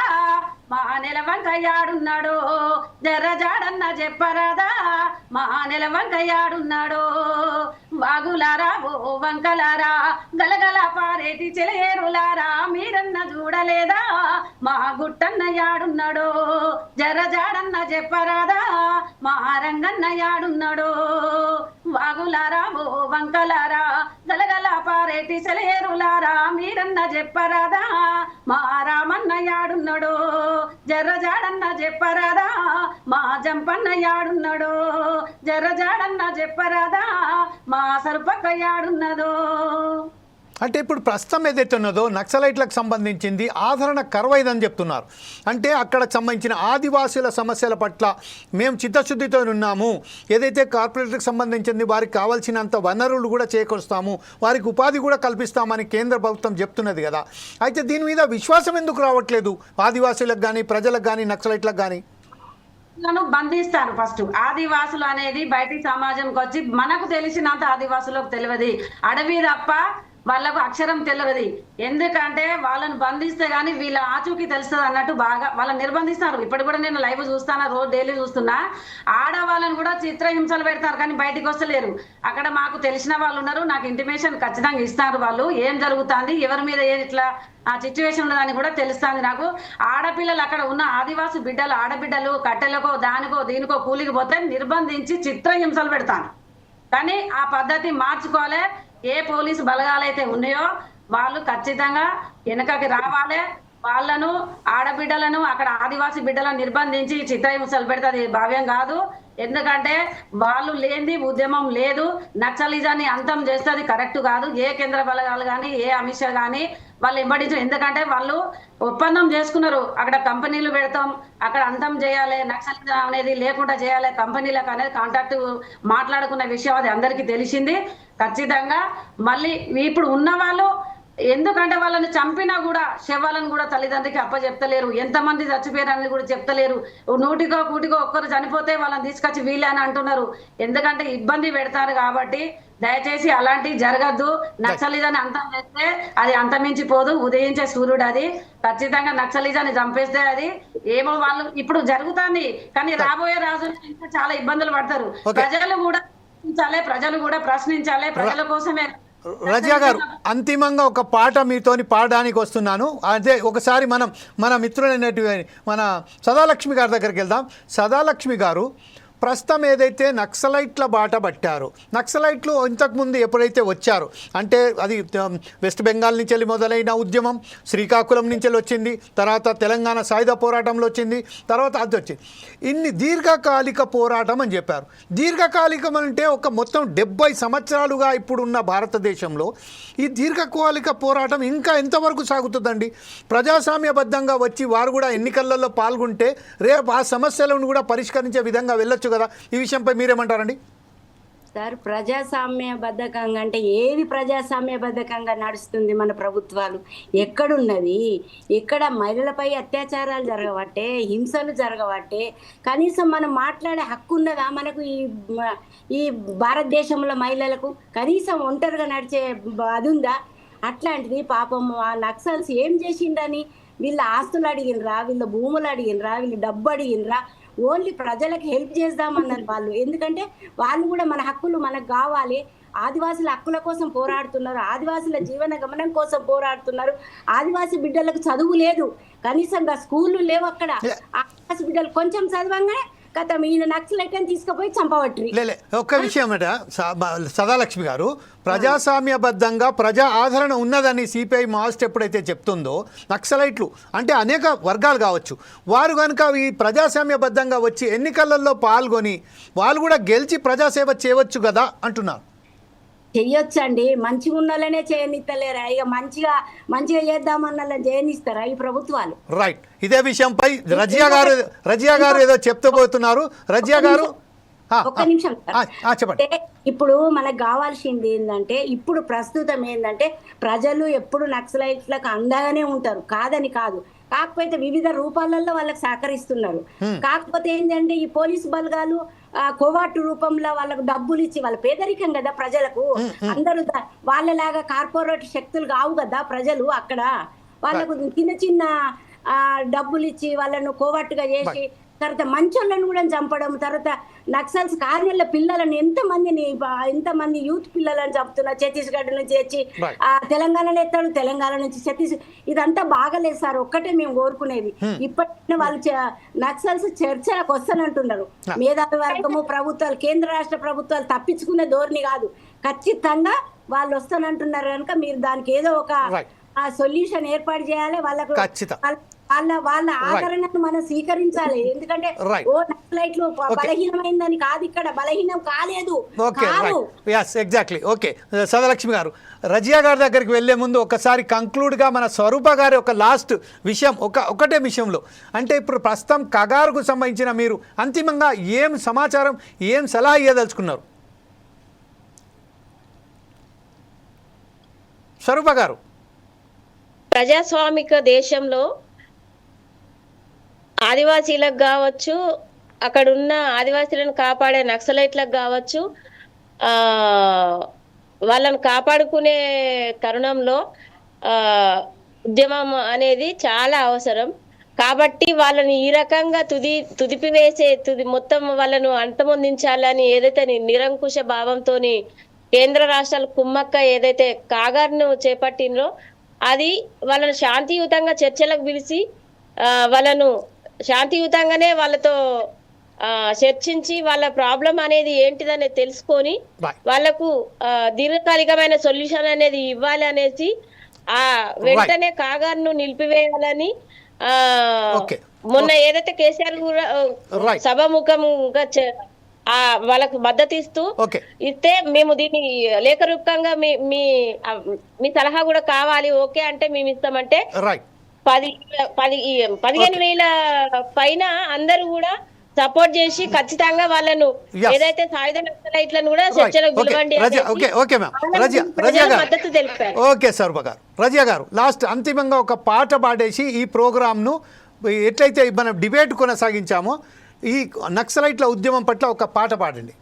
మా నెల వంకయ్యాడున్నాడో జర్రజాడన్న చెప్పరాదా, మా నెల వంకయ్యాడున్నాడో. వాగులారా ఓ వంకలారా గలగల పారేటి సెలయేరులారా మీరన్న చూడలేదా, మా గుట్టన్న యాడున్నాడో జర్రజాడన్న చెప్పరాదా, మా రంగన్న యాడున్నాడో. వాగులారా ఓ వంకలారా గలగల పారేటి సెలయేరులారా మీరన్న చెప్పరాదా మా రామన్న యాడున్నాడో జర్రజాడన్న చెప్పరాదా మా జంపన్న యాడున్నాడో జర్రజాడన్న చెప్పరాదా మా సరుపక్క యాడున్నదో. అంటే ఇప్పుడు ప్రస్తుతం ఏదైతే ఉన్నదో నక్సలైట్లకు సంబంధించింది ఆదరణ కరువైందని చెప్తున్నారు. అంటే అక్కడ సంబంధించిన ఆదివాసీల సమస్యల పట్ల మేము చిత్తశుద్ధితో ఉన్నాము, ఏదైతే కార్పొరేట్లకు సంబంధించింది వారికి కావాల్సినంత వనరులు కూడా చేకూరుస్తాము, వారికి ఉపాధి కూడా కల్పిస్తామని కేంద్ర ప్రభుత్వం చెప్తున్నది కదా. అయితే దీని మీద విశ్వాసం ఎందుకు రావట్లేదు ఆదివాసీలకు కానీ ప్రజలకు కానీ నక్సలైట్లకు కానీ? బంధిస్తారు. ఫస్ట్ ఆదివాసులు అనేది బయటి సమాజంకి వచ్చి మనకు తెలిసినంత ఆదివాసులకు తెలియదు, అడవి తప్ప వాళ్ళకు అక్షరం తెలియదు. ఎందుకంటే వాళ్ళని బంధిస్తే గానీ వీళ్ళ ఆచూకీ తెలుస్తుంది అన్నట్టు బాగా వాళ్ళని నిర్బంధిస్తారు. ఇప్పుడు కూడా నేను లైవ్ చూస్తాను, రోజు డైలీ చూస్తున్నా. ఆడవాళ్ళని కూడా చిత్రహింసలు పెడతారు కానీ బయటికి వస్తలేరు. అక్కడ మాకు తెలిసిన వాళ్ళు ఉన్నారు, నాకు ఇంటిమేషన్ ఖచ్చితంగా ఇస్తారు. వాళ్ళు ఏం జరుగుతుంది, ఎవరి మీద ఇట్లా ఆ సిచ్యువేషన్ ఉన్నదని కూడా తెలుస్తుంది నాకు. ఆడపిల్లలు అక్కడ ఉన్న ఆదివాసి బిడ్డలు, ఆడబిడ్డలు కట్టెలకో దానికో దీనికో కూలికి పోతే నిర్బంధించి చిత్రహింసలు పెడతాను. కానీ ఆ పద్ధతి మార్చుకోవాలి. ఏ పోలీసు బలగాలైతే ఉన్నాయో వాళ్ళు ఖచ్చితంగా వెనకకి రావాలి. వాళ్ళను ఆడబిడ్డలను అక్కడ ఆదివాసీ బిడ్డలను నిర్బంధించి చిత్రహింసలు పెడితే అది భావ్యం కాదు. ఎందుకంటే వాళ్ళు లేనిది ఉద్యమం లేదు. నక్సలిజాన్ని అంతం చేస్తే అది కరెక్ట్ కాదు. ఏ కేంద్ర బలగాలు కానీ ఏ అమిత్ షా కానీ వాళ్ళు వెంబడించు. ఎందుకంటే వాళ్ళు ఒప్పందం చేసుకున్నారు, అక్కడ కంపెనీలు పెడతాం, అక్కడ అంతం చేయాలి, నక్సలిజం అనేది లేకుండా చేయాలి కంపెనీలకు అనేది కాంట్రాక్ట్ మాట్లాడుకున్న విషయం అది అందరికీ తెలిసింది. ఖచ్చితంగా మళ్ళీ ఇప్పుడు ఉన్న వాళ్ళు ఎందుకంటే వాళ్ళని చంపినా కూడా శవాలను కూడా తల్లిదండ్రికి అప్పచెప్తలేరు, ఎంతమంది చచ్చిపోయారని కూడా చెప్తలేరు. నూటికో కూటికో ఒక్కరు చనిపోతే వాళ్ళని తీసుకొచ్చి వీళ్ళే అని అంటున్నారు. ఎందుకంటే ఇబ్బంది పెడతారు కాబట్టి దయచేసి అలాంటివి జరగద్దు. నక్సలిజాన్ని అంతం చేస్తే అది అంతమించిపోదు, ఉదయించే సూర్యుడు అది. ఖచ్చితంగా నక్సలిజాన్ని చంపేస్తే అది ఏమో వాళ్ళు ఇప్పుడు జరుగుతుంది. కానీ రాబోయే రోజుల్లో ఇంకా చాలా ఇబ్బందులు పడతారు. ప్రజలు కూడా ప్రశ్నించాలి. ప్రజల కోసమే. రజియా గారు, అంతిమంగా ఒక పాట మీతోని పాడడానికి వస్తున్నాను. అదే ఒకసారి మన మిత్రులైనటువంటి మన సదాలక్ష్మి గారి దగ్గరికి వెళ్దాం. సదాలక్ష్మి గారు, ప్రస్తుతం ఏదైతే నక్సలైట్ల బాట పట్టారు, నక్సలైట్లు ఇంతకుముందు ఎప్పుడైతే వచ్చారు అంటే అది వెస్ట్ బెంగాల్ నుంచి వెళ్ళి మొదలైన ఉద్యమం, శ్రీకాకుళం నుంచి వచ్చింది, తర్వాత తెలంగాణ సాయుధ పోరాటంలో వచ్చింది, తర్వాత అది వచ్చింది. ఇన్ని దీర్ఘకాలిక పోరాటం అని చెప్పారు. దీర్ఘకాలికం అంటే ఒక మొత్తం 70 సంవత్సరాలుగా ఇప్పుడున్న భారతదేశంలో ఈ దీర్ఘకాలిక పోరాటం ఇంకా ఎంతవరకు సాగుతుందండి? ప్రజాస్వామ్యబద్ధంగా వచ్చి వారు కూడా ఎన్నికలలో పాల్గొంటే రేపు ఆ సమస్యలను కూడా పరిష్కరించే విధంగా వెళ్ళొచ్చు కదా. ఈ విషయంపై మీరేమంటారండి? సార్, ప్రజాస్వామ్యబద్ధకంగా అంటే ఏది ప్రజాస్వామ్యబద్ధకంగా నడుస్తుంది? మన ప్రభుత్వాలు ఎక్కడున్నది? ఎక్కడ మహిళలపై అత్యాచారాలు జరగబట్టే, హింసలు జరగబట్టే కనీసం మనం మాట్లాడే హక్కు ఉన్నదా మనకు? ఈ భారతదేశంలో మహిళలకు కనీసం ఒంటరిగా నడిచే అది ఉందా? అట్లాంటిది పాపం ఆ నక్సల్స్ ఏం చేసిండని వీళ్ళ ఆస్తులు అడిగినరా, వీళ్ళ భూములు అడిగినరా, వీళ్ళ డబ్బు అడిగినరా? ఓన్లీ ప్రజలకు హెల్ప్ చేద్దామన్నారు వాళ్ళు. ఎందుకంటే వాళ్ళు కూడా మన హక్కులు మనకు కావాలి, ఆదివాసుల హక్కుల కోసం పోరాడుతున్నారు, ఆదివాసుల జీవన గమనం కోసం పోరాడుతున్నారు. ఆదివాసీ బిడ్డలకు చదువు లేదు, కనీసంగా స్కూళ్ళు లేవు అక్కడ. ఆదివాసీ బిడ్డలు కొంచెం చదవంగానే కథ ఈయన నక్సలైట్ అని తీసుకుపోయి చంపబట్టి. ఒక్క విషయం అట సదాలక్ష్మి గారు, ప్రజాస్వామ్యబద్ధంగా ప్రజా ఆదరణ ఉన్నదని సిపిఐ మాస్ట్ ఎప్పుడైతే చెప్తుందో, నక్సలైట్లు అంటే అనేక వర్గాలు కావచ్చు, వారు కనుక ఈ ప్రజాస్వామ్యబద్ధంగా వచ్చి ఎన్నికలలో పాల్గొని వాళ్ళు కూడా గెలిచి ప్రజాసేవ చేయవచ్చు కదా అంటున్నారు. చెయ్యొచ్చండి, మంచిగా ఉన్నోళ్ళనే చేయనిస్తలేరా? ఇక మంచిగా చేద్దామన్న చేయనిస్తారా ఈ ప్రభుత్వాలు? రైట్. ఇదే విషయంపై రజియా గారు ఏదో చెప్తూ రజియా గారు ఒక్క నిమిషం. చెప్పండి. ఇప్పుడు మనకు కావాల్సింది ఏంటంటే, ఇప్పుడు ప్రస్తుతం ఏంటంటే ప్రజలు ఎప్పుడు నక్సలైట్లకు అండగానే ఉంటారు, కాదని కాదు. కాకపోతే వివిధ రూపాలలో వాళ్ళకి సహకరిస్తున్నారు. కాకపోతే ఏంటంటే ఈ పోలీసు బలగాలు కోవాటు రూపంలో వాళ్ళకు డబ్బులు ఇచ్చి, వాళ్ళ పేదరికం కదా ప్రజలకు. అందరూ వాళ్ళలాగా కార్పొరేట్ శక్తులు కావు కదా ప్రజలు. అక్కడ వాళ్ళకు చిన్న డబ్బులు ఇచ్చి వాళ్ళను కోవట్టుగా చేసి తర్వాత మంచోళ్ళను కూడా చంపడం, తర్వాత నక్సల్స్ కార్యాల పిల్లలను ఎంతమంది యూత్ పిల్లలను చంపుతున్నారు. ఛత్తీస్గఢ్ నుంచి వచ్చి తెలంగాణలో ఎత్తాడు, తెలంగాణ నుంచి ఇదంతా బాగలేదు సార్. ఒక్కటే మేము కోరుకునేది, ఇప్పటికైనా వాళ్ళు నక్సల్స్ చర్చలకు వస్తానంటున్నారు. మేధావి వర్గము ప్రభుత్వాలు, కేంద్ర రాష్ట్ర ప్రభుత్వాలు తప్పించుకునే ధోరణి కాదు, ఖచ్చితంగా వాళ్ళు వస్తానంటున్నారు కనుక మీరు దానికి ఏదో ఒక సొల్యూషన్ ఏర్పాటు చేయాలి. వాళ్ళకు వాళ్ళ ఆదరణను మనం స్వీకరించాలి. ఎందుకంటే నక్సలైట్లు బలహీనమైందని కాదు, ఇక్కడ బలహీనం కాలేదు. ఎగ్జాక్ట్లీ. ఓకే సదాలక్ష్మి గారు, రజియా గారి దగ్గరికి వెళ్లే ముందు ఒకసారి కంక్లూడ్గా మన స్వరూప గారి ఒక లాస్ట్ విషయం ఒకటే విషయంలో, అంటే ఇప్పుడు ప్రస్తుతం కగారుకు సంబంధించిన మీరు అంతిమంగా ఏం సమాచారం, ఏం సలహా ఇవ్వదలుచుకున్నారు స్వరూప గారు? ప్రజాస్వామిక దేశంలో ఆదివాసీలకు కావచ్చు, అక్కడ ఉన్న ఆదివాసీలను కాపాడే నక్సలైట్లకు కావచ్చు, వాళ్ళని కాపాడుకునే తరుణంలో ఉద్యమం అనేది చాలా అవసరం. కాబట్టి వాళ్ళని ఈ రకంగా తుదిపివేసే మొత్తం వాళ్ళను అంతమొందించాలని ఏదైతే నిరంకుశ భావంతో కేంద్ర రాష్ట్రాలు కుమ్మక్క ఏదైతే కాగారును చేపట్టినరో అది వాళ్ళను శాంతియుతంగా చర్చలకు పిలిచి వాళ్ళను శాంతియుతంగానే వాళ్ళతో చర్చించి వాళ్ళ ప్రాబ్లం అనేది ఏంటిదని తెలుసుకొని వాళ్ళకు దీర్ఘకాలికమైన సొల్యూషన్ అనేది ఇవ్వాలి అనేసి వెంటనే కాగారును నిలిపివేయాలని మొన్న ఏదైతే కేసీఆర్ కూడా సభాముఖంగా వాళ్ళకు మద్దతు ఇస్తే మేము దీన్ని లేఖ రూపకంగా మీ సలహా కూడా కావాలి, ఓకే అంటే మేము ఇస్తామంటే 15,000 పైన అందరూ కూడా సపోర్ట్ చేసి ఖచ్చితంగా వాళ్ళను ఏదైతే సాయుధ నక్సలైట్లను కూడా చర్చలకు పిలవండి మద్దతు తెలిపారు. ఓకే స్వరూప గారు, రజియా గారు లాస్ట్ అంతిమంగా ఒక పాట పాడేసి ఈ ప్రోగ్రామ్ను ఎట్లయితే మనం డిబేట్ కొనసాగించామో ఈ నక్సలైట్ల ఉద్యమం పట్ల ఒక పాట పాడండి.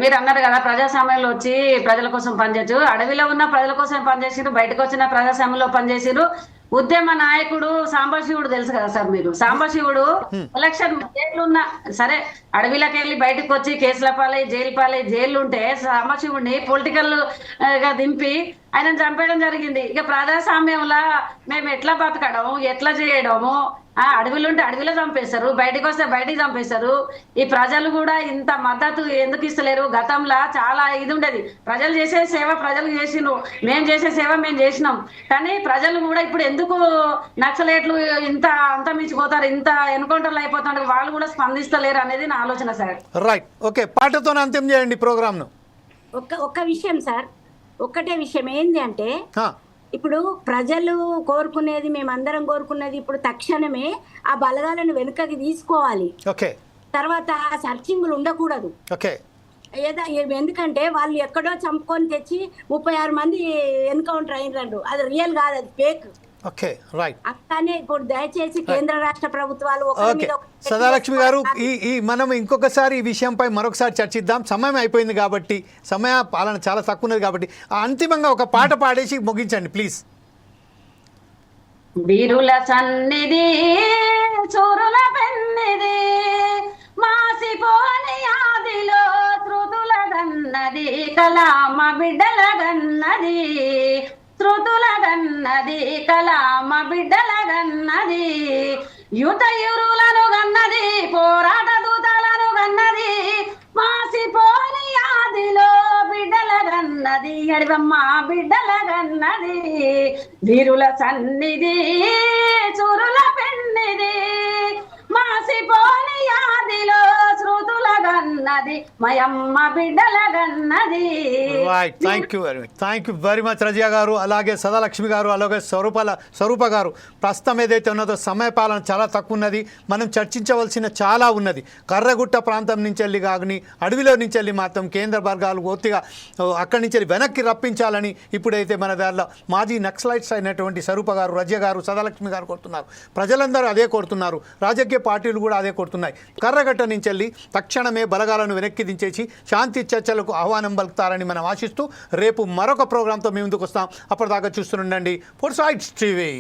మీరు అన్నారు కదా ప్రజాస్వామ్యంలో వచ్చి ప్రజల కోసం పనిచేయచ్చు, అడవిలో ఉన్న ప్రజల కోసం పనిచేసారు, బయటకు వచ్చిన ప్రజాస్వామ్యంలో పనిచేసారు. ఉద్యమ నాయకుడు సాంబశివుడు తెలుసు కదా సార్ మీకు. సాంబశివుడు ఎలక్షన్ జైలున్న సరే అడవిలోకి వెళ్ళి బయటకు వచ్చి కేసుల పాలై జైలు ఉంటే సాంబశివుడిని పొలిటికల్ గా దింపి ఆయన చంపేయడం జరిగింది. ఇక ప్రజాస్వామ్యంలో మేము ఎట్లా బతకడం, ఎట్లా చేయడము, అడవిలో ఉంటే అడవిలో చంపేస్తారు, బయటకు వస్తే బయటికి చంపేస్తారు. ఈ ప్రజలు కూడా ఇంత మద్దతు ఎందుకు ఇస్తలేరు? గతంలో చాలా ఇది ఉండేది, ప్రజలు చేసే సేవ ప్రజలు చేసినారు, మేము చేసే సేవ మేము చేసినాం. కానీ ప్రజలు కూడా ఇప్పుడు ఎందుకు నక్సలైట్లు ఇంత అంతమించిపోతారు, ఇంత ఎన్కౌంటర్లు అయిపోతున్నారు, వాళ్ళు కూడా స్పందిస్తలేరు అనేది నా ఆలోచన సార్. రైట్, ఓకే, పాటతో అంత్యం చేయండి ప్రోగ్రామ్ ను. ఒక్క విషయం సార్, ఒక్కటే విషయం ఏంది అంటే ఇప్పుడు ప్రజలు కోరుకునేది, మేమందరం కోరుకునేది ఇప్పుడు తక్షణమే ఆ బలగాలను వెనుకకి తీసుకోవాలి. తర్వాత ఆ సర్చింగ్లు ఉండకూడదు. ఎందుకంటే వాళ్ళు ఎక్కడో చంపుకొని తెచ్చి 36 మంది ఎన్కౌంటర్ అయినరు, అది రియల్ కాదు, అది ఫేక్. అట్లానే ఇప్పుడు దయచేసి కేంద్ర రాష్ట్ర ప్రభుత్వాలు సదాలక్ష్మి గారు ఈ మనం ఇంకొకసారి ఈ విషయంపై మరొకసారి చర్చిద్దాం. సమయం అయిపోయింది కాబట్టి, సమయ పాలన చాలా తక్కువ ఉన్నది కాబట్టి అంతిమంగా ఒక పాట పాడేసి ముగించండి ప్లీజ్. వీరుల సన్నిధి చూరుల పెన్నిది మాసిపోని ఆదిలో త్రుతుల గన్నది కలామ బిడ్డల గన్నది, త్రుతుల గన్నది కలామ బిడ్డల గన్నది, యుతయురులను గన్నది పోరాట దూతలను గన్నది, మాసిపోని ఆదిలో బిడ్డల గన్నది అడివమ్మ బిడ్డల గన్నది, వీరుల సన్నిధి చూరుల పెన్నిది మాసిపోని ఆదిలో శృతుల గన్నది మయమ్మ బిడ్డల గన్నది. Thank you very much Razia గారు, అలాగే సదాలక్ష్మి గారు, అలాగే స్వరూప గారు. ప్రస్తుతం ఏదైతే ఉన్నదో సమయ పాలన చాలా తక్కువ ఉన్నది, మనం చర్చించవలసిన చాలా ఉన్నది. కర్రగుట్ట ప్రాంతం నుంచి వెళ్ళి కానీ అడవిలో నుంచి వెళ్ళి మాత్రం కేంద్ర వర్గాలు పూర్తిగా అక్కడి నుంచి వెళ్ళి వెనక్కి రప్పించాలని ఇప్పుడైతే మన దానిలో మాజీ నక్సలైట్స్ అయినటువంటి స్వరూప గారు, రజియా గారు, సదాలక్ష్మి గారు కోరుతున్నారు. ప్రజలందరూ అదే కోరుతున్నారు, రాజకీయ పార్టీలు కూడా అదే కోరుతున్నాయి. కర్రగట్ట నుంచి వెళ్ళి తక్షణమే బలగాలను వెనక్కి దించేసి శాంతి చర్చలకు ఆహ్వానం పలుకుతారని మనం ఆశిస్తూ రేపు మరొక ప్రోగ్రాంతో మీ ముందుకు వస్తాం. అప్పటిదాకా చూస్తుండండి ఫోర్ సైడ్స్ టీవీ.